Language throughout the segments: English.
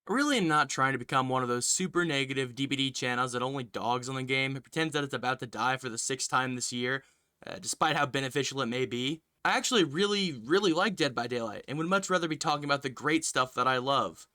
I really am not trying to become one of those super negative DbD channels that only dogs on the game and pretends that it's about to die for the sixth time this year, despite how beneficial it may be. I actually really like Dead by Daylight and would much rather be talking about the great stuff that I love.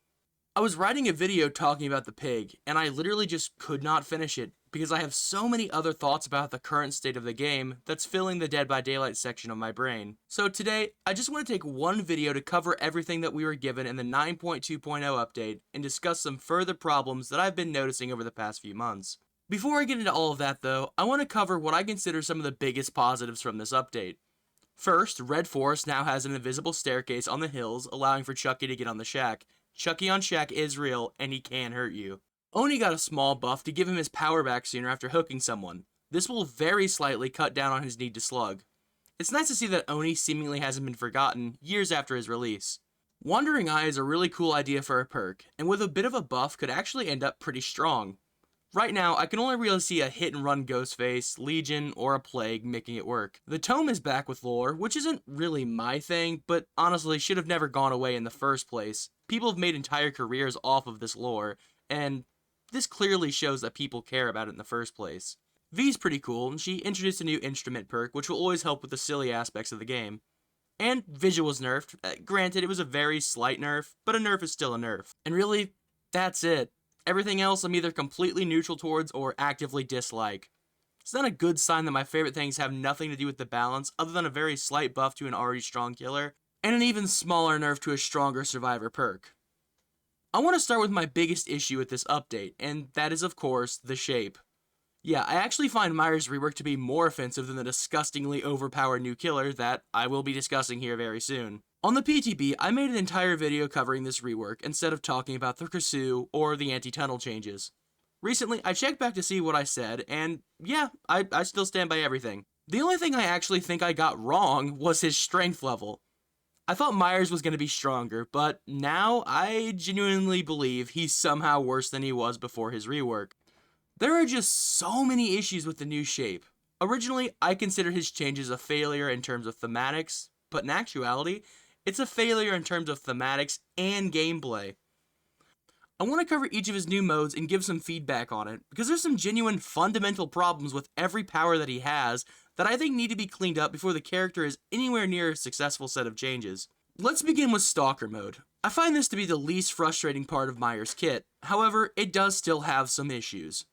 I was writing a video talking about the pig, and I literally just could not finish it because I have so many other thoughts about the current state of the game that's filling the Dead by Daylight section of my brain. So today, I just want to take one video to cover everything that we were given in the 9.2.0 update and discuss some further problems that I've been noticing over the past few months. Before I get into all of that though, I want to cover what I consider some of the biggest positives from this update. First, Red Forest now has an invisible staircase on the hills, allowing for Chucky to get on the shack. Chucky on shack is real, and he can hurt you. Oni got a small buff to give him his power back sooner after hooking someone. This will very slightly cut down on his need to slug. It's nice to see that Oni seemingly hasn't been forgotten years after his release. Wandering Eye is a really cool idea for a perk, and with a bit of a buff could actually end up pretty strong. Right now, I can only really see a hit and run Ghostface, Legion, or a Plague making it work. The Tome is back with lore, which isn't really my thing, but honestly should have never gone away in the first place. People have made entire careers off of this lore, and this clearly shows that people care about it in the first place. V's pretty cool, and she introduced a new instrument perk, which will always help with the silly aspects of the game. And Vigil was nerfed. Granted, it was a very slight nerf, but a nerf is still a nerf. And really, that's it. Everything else I'm either completely neutral towards or actively dislike. It's not a good sign that my favorite things have nothing to do with the balance other than a very slight buff to an already strong killer, and an even smaller nerf to a stronger survivor perk. I want to start with my biggest issue with this update, and that is of course, the shape. Yeah, I actually find Myers' rework to be more offensive than the disgustingly overpowered new killer that I will be discussing here very soon. On the PTB, I made an entire video covering this rework instead of talking about the KRASUE or the anti-tunnel changes. Recently, I checked back to see what I said, and yeah, I still stand by everything. The only thing I actually think I got wrong was his strength level. I thought Myers was going to be stronger, but now I genuinely believe he's somehow worse than he was before his rework. There are just so many issues with the new shape. Originally, I considered his changes a failure in terms of thematics, but in actuality, it's a failure in terms of thematics and gameplay. I want to cover each of his new modes and give some feedback on it, because there's some genuine fundamental problems with every power that he has that I think need to be cleaned up before the character is anywhere near a successful set of changes. Let's begin with Stalker mode. I find this to be the least frustrating part of Myers' kit, however, it does still have some issues.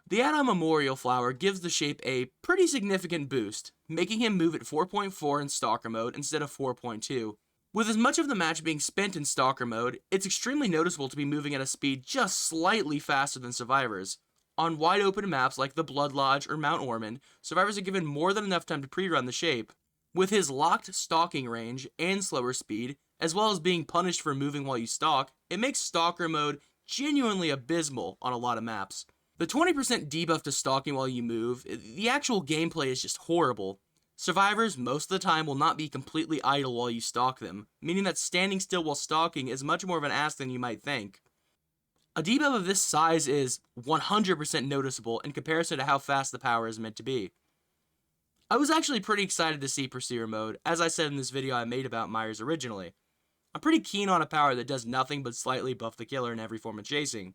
The add-on Memorial Flower gives the shape a pretty significant boost, making him move at 4.4 in Stalker mode instead of 4.2. With as much of the match being spent in Stalker mode, it's extremely noticeable to be moving at a speed just slightly faster than survivors. On wide open maps like the Blood Lodge or Mount Ormond, survivors are given more than enough time to pre-run the shape. With his locked stalking range and slower speed, as well as being punished for moving while you stalk, it makes Stalker mode genuinely abysmal on a lot of maps. The 20% debuff to stalking while you move, the actual gameplay is just horrible. Survivors, most of the time, will not be completely idle while you stalk them, meaning that standing still while stalking is much more of an ask than you might think. A debuff of this size is 100% noticeable in comparison to how fast the power is meant to be. I was actually pretty excited to see Pursuer mode, as I said in this video I made about Myers originally. I'm pretty keen on a power that does nothing but slightly buff the killer in every form of chasing.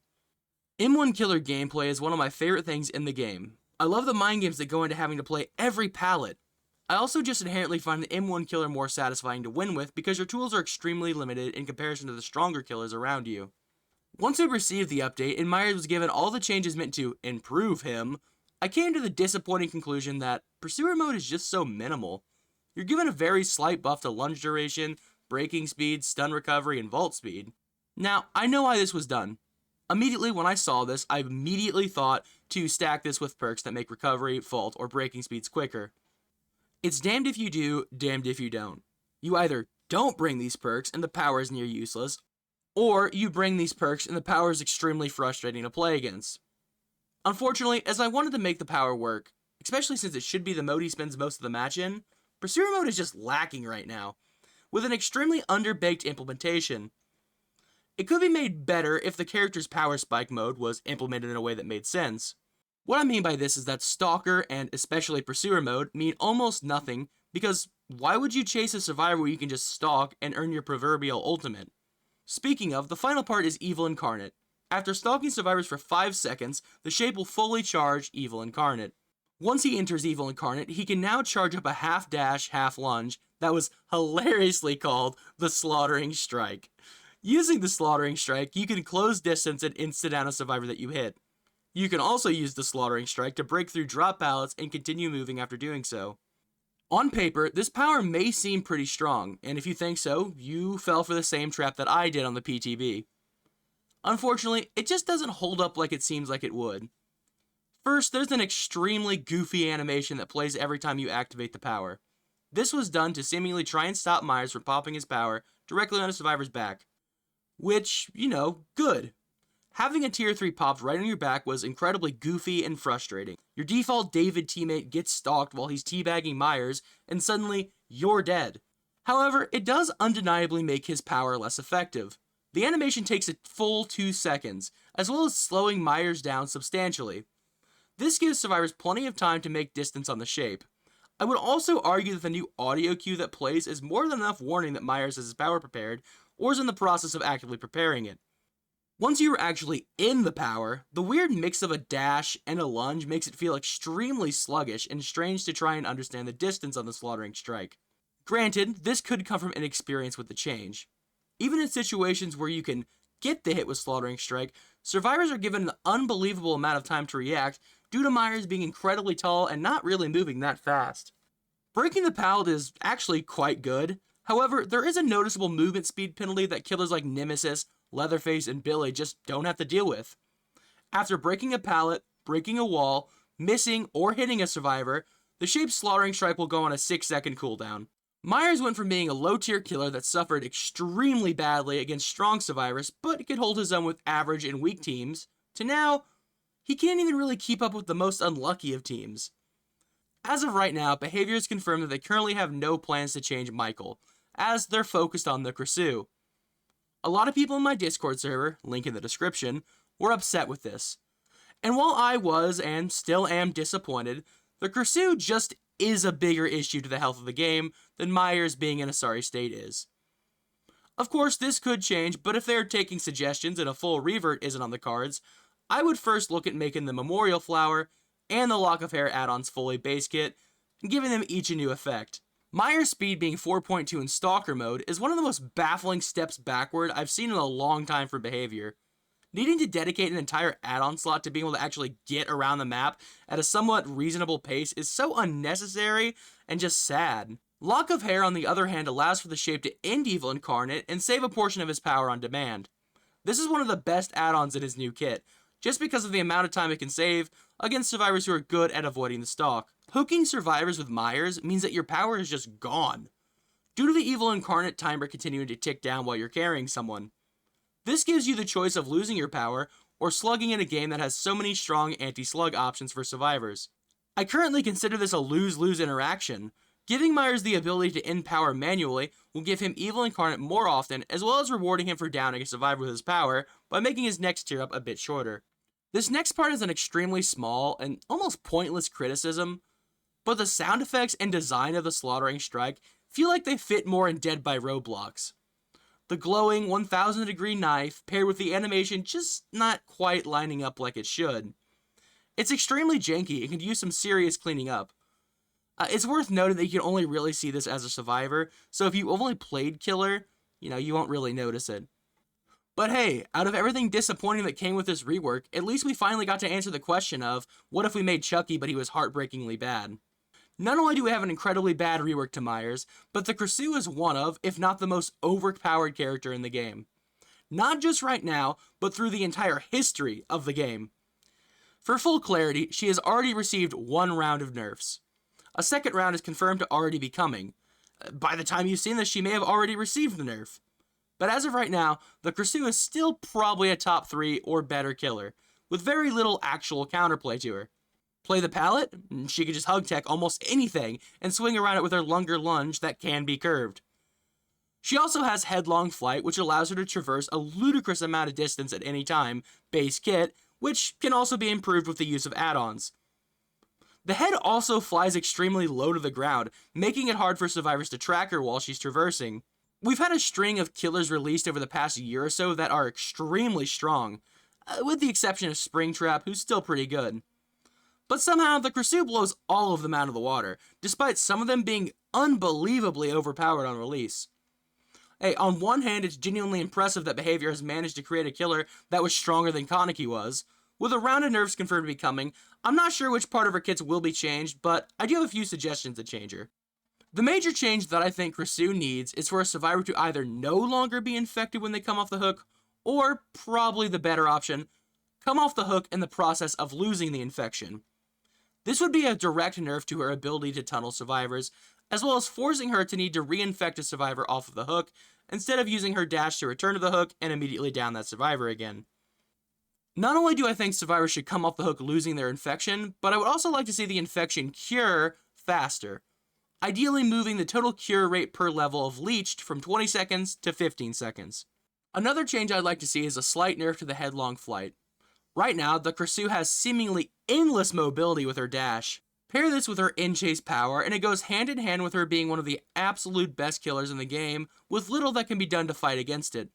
M1 killer gameplay is one of my favorite things in the game. I love the mind games that go into having to play every pallet. I also just inherently find the M1 killer more satisfying to win with because your tools are extremely limited in comparison to the stronger killers around you. Once I received the update and Myers was given all the changes meant to improve him, I came to the disappointing conclusion that Pursuer mode is just so minimal. You're given a very slight buff to lunge duration, braking speed, stun recovery, and vault speed. Now, I know why this was done. Immediately when I saw this, I immediately thought to stack this with perks that make recovery, vault, or braking speeds quicker. It's damned if you do, damned if you don't. You either don't bring these perks and the power is near useless, or you bring these perks and the power is extremely frustrating to play against. Unfortunately, as I wanted to make the power work, especially since it should be the mode he spends most of the match in, Pursuer mode is just lacking right now, with an extremely underbaked implementation. It could be made better if the character's power spike mode was implemented in a way that made sense. What I mean by this is that Stalker and especially Pursuer mode mean almost nothing because why would you chase a survivor where you can just stalk and earn your proverbial ultimate? Speaking of, the final part is Evil Incarnate. After stalking survivors for 5 seconds, the shape will fully charge Evil Incarnate. Once he enters Evil Incarnate, he can now charge up a half dash, half lunge that was hilariously called the Slaughtering Strike. Using the Slaughtering Strike, you can close distance and insta-down a survivor that you hit. You can also use the Slaughtering Strike to break through drop pallets and continue moving after doing so. On paper, this power may seem pretty strong, and if you think so, you fell for the same trap that I did on the PTB. Unfortunately, it just doesn't hold up like it seems like it would. First, there's an extremely goofy animation that plays every time you activate the power. This was done to seemingly try and stop Myers from popping his power directly on a survivor's back. Which, good. Having a tier 3 popped right on your back was incredibly goofy and frustrating. Your default David teammate gets stalked while he's teabagging Myers, and suddenly, you're dead. However, it does undeniably make his power less effective. The animation takes a full 2 seconds, as well as slowing Myers down substantially. This gives survivors plenty of time to make distance on the shape. I would also argue that the new audio cue that plays is more than enough warning that Myers has his power prepared, or is in the process of actively preparing it. Once you are actually in the power, the weird mix of a dash and a lunge makes it feel extremely sluggish and strange to try and understand the distance on the Slaughtering Strike. Granted, this could come from inexperience with the change. Even in situations where you can get the hit with Slaughtering Strike, survivors are given an unbelievable amount of time to react due to Myers being incredibly tall and not really moving that fast. Breaking the pallet is actually quite good. However, there is a noticeable movement speed penalty that killers like Nemesis, Leatherface, and Billy just don't have to deal with. After breaking a pallet, breaking a wall, missing, or hitting a survivor, the shape's Slaughtering Strike will go on a 6-second cooldown. Myers went from being a low-tier killer that suffered extremely badly against strong survivors, but could hold his own with average and weak teams, to now, he can't even really keep up with the most unlucky of teams. As of right now, Behavior has confirmed that they currently have no plans to change Michael, as they're focused on the KRASUE. A lot of people in my Discord server, link in the description, were upset with this. And while I was, and still am, disappointed, the KRASUE just is a bigger issue to the health of the game than Myers being in a sorry state is. Of course, this could change, but if they're taking suggestions and a full revert isn't on the cards, I would first look at making the Memorial Flower and the Lock of Hair add-ons fully base kit, and giving them each a new effect. Myers' speed being 4.2 in Stalker mode is one of the most baffling steps backward I've seen in a long time for Behavior. Needing to dedicate an entire add-on slot to being able to actually get around the map at a somewhat reasonable pace is so unnecessary and just sad. Lock of Hair, on the other hand, allows for the shape to end Evil Incarnate and save a portion of his power on demand. This is one of the best add-ons in his new kit, just because of the amount of time it can save against survivors who are good at avoiding the stalk. Hooking survivors with Myers means that your power is just gone, due to the Evil Incarnate timer continuing to tick down while you're carrying someone. This gives you the choice of losing your power, or slugging in a game that has so many strong anti-slug options for survivors. I currently consider this a lose-lose interaction. Giving Myers the ability to end power manually will give him Evil Incarnate more often, as well as rewarding him for downing a survivor with his power by making his next tier up a bit shorter. This next part is an extremely small and almost pointless criticism, but the sound effects and design of the Slaughtering Strike feel like they fit more in Dead by Roblox. The glowing 1000 degree knife paired with the animation just not quite lining up like it should. It's extremely janky and could use some serious cleaning up. It's worth noting that you can only really see this as a survivor, so if you only played Killer, you won't really notice it. But hey, out of everything disappointing that came with this rework, at least we finally got to answer the question of, what if we made Chucky but he was heartbreakingly bad? Not only do we have an incredibly bad rework to Myers, but the KRASUE is one of, if not the most overpowered character in the game. Not just right now, but through the entire history of the game. For full clarity, she has already received 1 round of nerfs. A second round is confirmed to already be coming. By the time you've seen this, she may have already received the nerf. But as of right now, the KRASUE is still probably a top 3 or better killer, with very little actual counterplay to her. Play the pallet, she can just hug tech almost anything and swing around it with her longer lunge that can be curved. She also has Headlong Flight, which allows her to traverse a ludicrous amount of distance at any time, base kit, which can also be improved with the use of add-ons. The head also flies extremely low to the ground, making it hard for survivors to track her while she's traversing. We've had a string of killers released over the past year or so that are extremely strong, with the exception of Springtrap, who's still pretty good. But somehow, the KRASUE blows all of them out of the water, despite some of them being unbelievably overpowered on release. Hey, on one hand, it's genuinely impressive that Behavior has managed to create a killer that was stronger than Kaneki was. With a round of nerfs confirmed to be coming, I'm not sure which part of her kits will be changed, but I do have a few suggestions to change her. The major change that I think KRASUE needs is for a survivor to either no longer be infected when they come off the hook, or, probably the better option, come off the hook in the process of losing the infection. This would be a direct nerf to her ability to tunnel survivors, as well as forcing her to need to reinfect a survivor off of the hook, instead of using her dash to return to the hook and immediately down that survivor again. Not only do I think survivors should come off the hook losing their infection, but I would also like to see the infection cure faster. Ideally moving the total cure rate per level of leeched from 20 seconds to 15 seconds. Another change I'd like to see is a slight nerf to the headlong flight. Right now, the KRASUE has seemingly endless mobility with her dash. Pair this with her in-chase power, and it goes hand in hand with her being one of the absolute best killers in the game, with little that can be done to fight against it.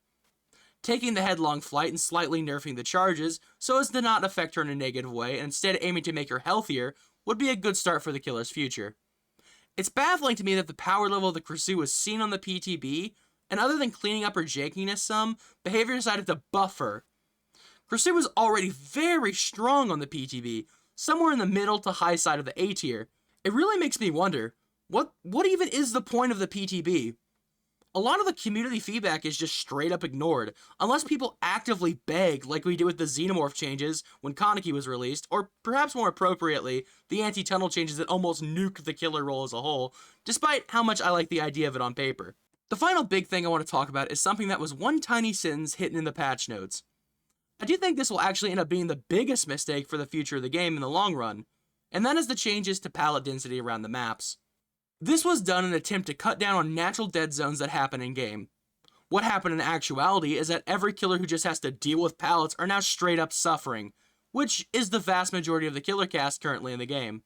Taking the headlong flight and slightly nerfing the charges, so as to not affect her in a negative way, and instead aiming to make her healthier, would be a good start for the killer's future. It's baffling to me that the power level of the KRASUE was seen on the PTB, and other than cleaning up her jankiness some, Behavior decided to buff her. KRASUE was already very strong on the PTB, somewhere in the middle to high side of the A tier. It really makes me wonder, what even is the point of the PTB? A lot of the community feedback is just straight up ignored, unless people actively beg like we did with the Xenomorph changes when Kaneki was released, or perhaps more appropriately, the anti-tunnel changes that almost nuked the killer role as a whole, despite how much I like the idea of it on paper. The final big thing I want to talk about is something that was one tiny sentence hidden in the patch notes. I do think this will actually end up being the biggest mistake for the future of the game in the long run, and that is the changes to pallet density around the maps. This was done in an attempt to cut down on natural dead zones that happen in-game. What happened in actuality is that every killer who just has to deal with pallets are now straight up suffering, which is the vast majority of the killer cast currently in the game.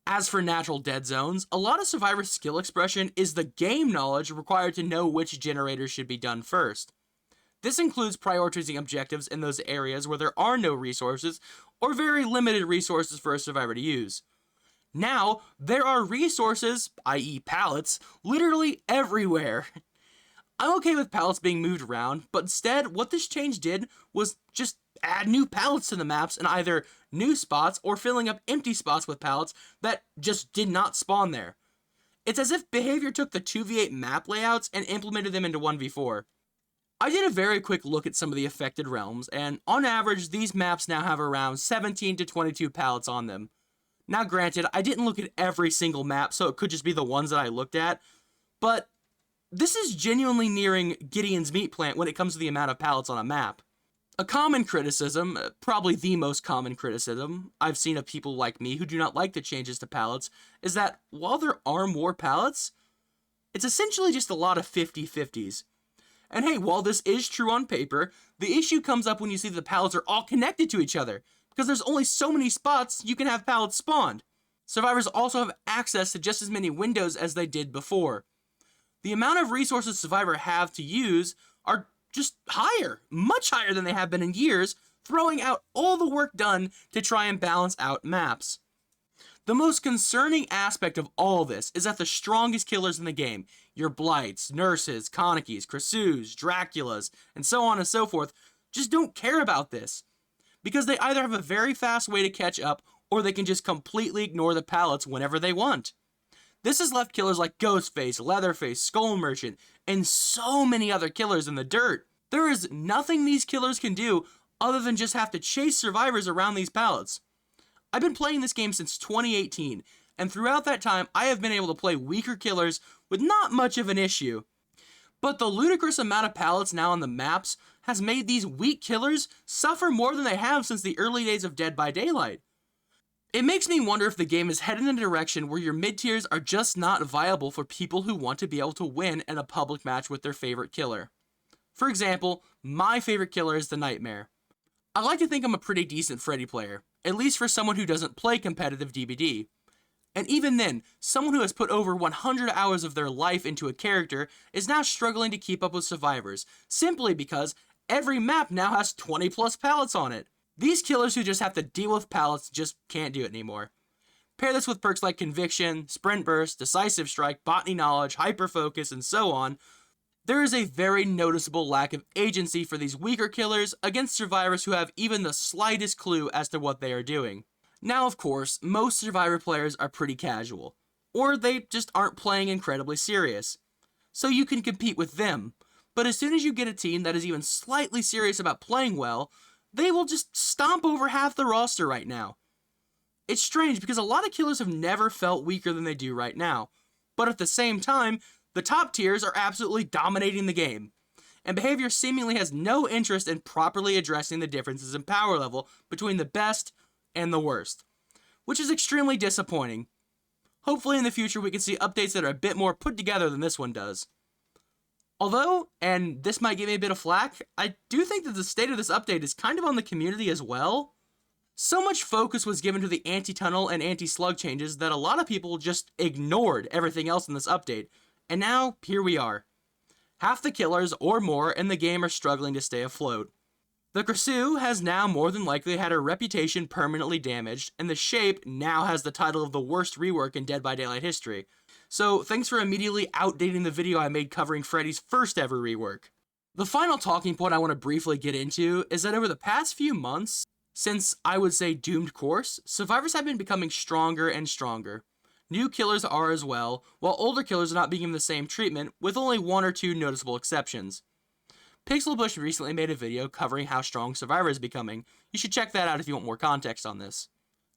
As for natural dead zones, a lot of survivor skill expression is the game knowledge required to know which generators should be done first. This includes prioritizing objectives in those areas where there are no resources or very limited resources for a survivor to use. Now, there are resources, i.e. pallets, literally everywhere. I'm okay with pallets being moved around, but instead, what this change did was just add new pallets to the maps in either new spots or filling up empty spots with pallets that just did not spawn there. It's as if Behavior took the 2v8 map layouts and implemented them into 1v4. I did a very quick look at some of the affected realms, and on average, these maps now have around 17 to 22 pallets on them. Now granted, I didn't look at every single map, so it could just be the ones that I looked at, but this is genuinely nearing Gideon's meat plant when it comes to the amount of pallets on a map. A common criticism, probably the most common criticism, I've seen of people like me who do not like the changes to pallets, is that while there are more pallets, it's essentially just a lot of 50-50s. And hey, while this is true on paper, the issue comes up when you see the pallets are all connected to each other, because there's only so many spots you can have pallets spawned. Survivors also have access to just as many windows as they did before. The amount of resources survivors have to use are just higher, much higher than they have been in years, throwing out all the work done to try and balance out maps. The most concerning aspect of all this is that the strongest killers in the game, your Blights, Nurses, Kanekis, KRASUEs, Draculas, and so on and so forth, just don't care about this. Because they either have a very fast way to catch up, or they can just completely ignore the pallets whenever they want. This has left killers like Ghostface, Leatherface, Skull Merchant, and so many other killers in the dirt. There is nothing these killers can do other than just have to chase survivors around these pallets. I've been playing this game since 2018, and throughout that time, I have been able to play weaker killers with not much of an issue. But the ludicrous amount of pallets now on the maps has made these weak killers suffer more than they have since the early days of Dead by Daylight. It makes me wonder if the game is headed in a direction where your mid-tiers are just not viable for people who want to be able to win in a public match with their favorite killer. For example, my favorite killer is the Nightmare. I like to think I'm a pretty decent Freddy player, at least for someone who doesn't play competitive DbD. And even then, someone who has put over 100 hours of their life into a character is now struggling to keep up with survivors, simply because every map now has 20 plus pallets on it. These killers who just have to deal with pallets just can't do it anymore. Pair this with perks like Conviction, Sprint Burst, Decisive Strike, Botany Knowledge, Hyper Focus, and so on. There is a very noticeable lack of agency for these weaker killers against survivors who have even the slightest clue as to what they are doing. Now, of course, most survivor players are pretty casual, or they just aren't playing incredibly serious. So you can compete with them, but as soon as you get a team that is even slightly serious about playing well, they will just stomp over half the roster right now. It's strange because a lot of killers have never felt weaker than they do right now, but at the same time, the top tiers are absolutely dominating the game, and behavior seemingly has no interest in properly addressing the differences in power level between the best and the worst, which is extremely disappointing. Hopefully in the future we can see updates that are a bit more put together than this one does. Although, and this might give me a bit of flack, I do think that the state of this update is kind of on the community as well. So much focus was given to the anti-tunnel and anti-slug changes that a lot of people just ignored everything else in this update, and now here we are. Half the killers or more in the game are struggling to stay afloat. The KRASUE has now more than likely had her reputation permanently damaged, and the Shape now has the title of the worst rework in Dead by Daylight history. So thanks for immediately outdating the video I made covering Freddy's first ever rework. The final talking point I want to briefly get into is that over the past few months, since I would say Doomed Course, survivors have been becoming stronger and stronger. New killers are as well, while older killers are not being given the same treatment, with only one or two noticeable exceptions. Pixelbush recently made a video covering how strong Survivor is becoming. You should check that out if you want more context on this.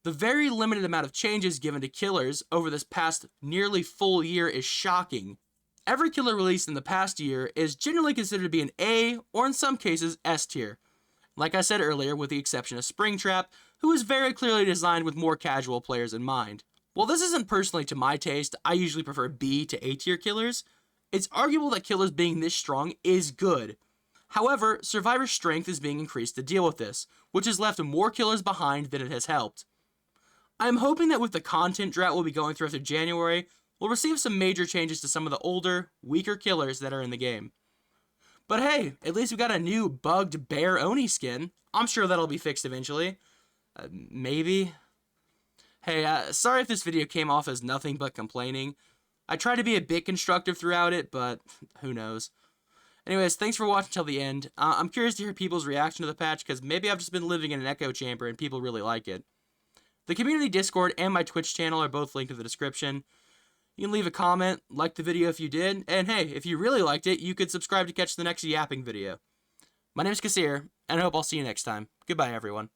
The very limited amount of changes given to killers over this past nearly full year is shocking. Every killer released in the past year is generally considered to be an A, or in some cases, S tier. Like I said earlier, with the exception of Springtrap, who is very clearly designed with more casual players in mind. While this isn't personally to my taste, I usually prefer B to A tier killers, it's arguable that killers being this strong is good. However, Survivor's strength is being increased to deal with this, which has left more killers behind than it has helped. I'm hoping that with the content drought we'll be going through January, we'll receive some major changes to some of the older, weaker killers that are in the game. But hey, at least we got a new bugged Bear Oni skin. I'm sure that'll be fixed eventually. Maybe. Hey, sorry if this video came off as nothing but complaining. I tried to be a bit constructive throughout it, but who knows. Anyways, thanks for watching till the end. I'm curious to hear people's reaction to the patch, because maybe I've just been living in an echo chamber and people really like it. The community Discord and my Twitch channel are both linked in the description. You can leave a comment, like the video if you did, and hey, if you really liked it, you could subscribe to catch the next yapping video. My name is KRASUE, and I hope I'll see you next time. Goodbye, everyone.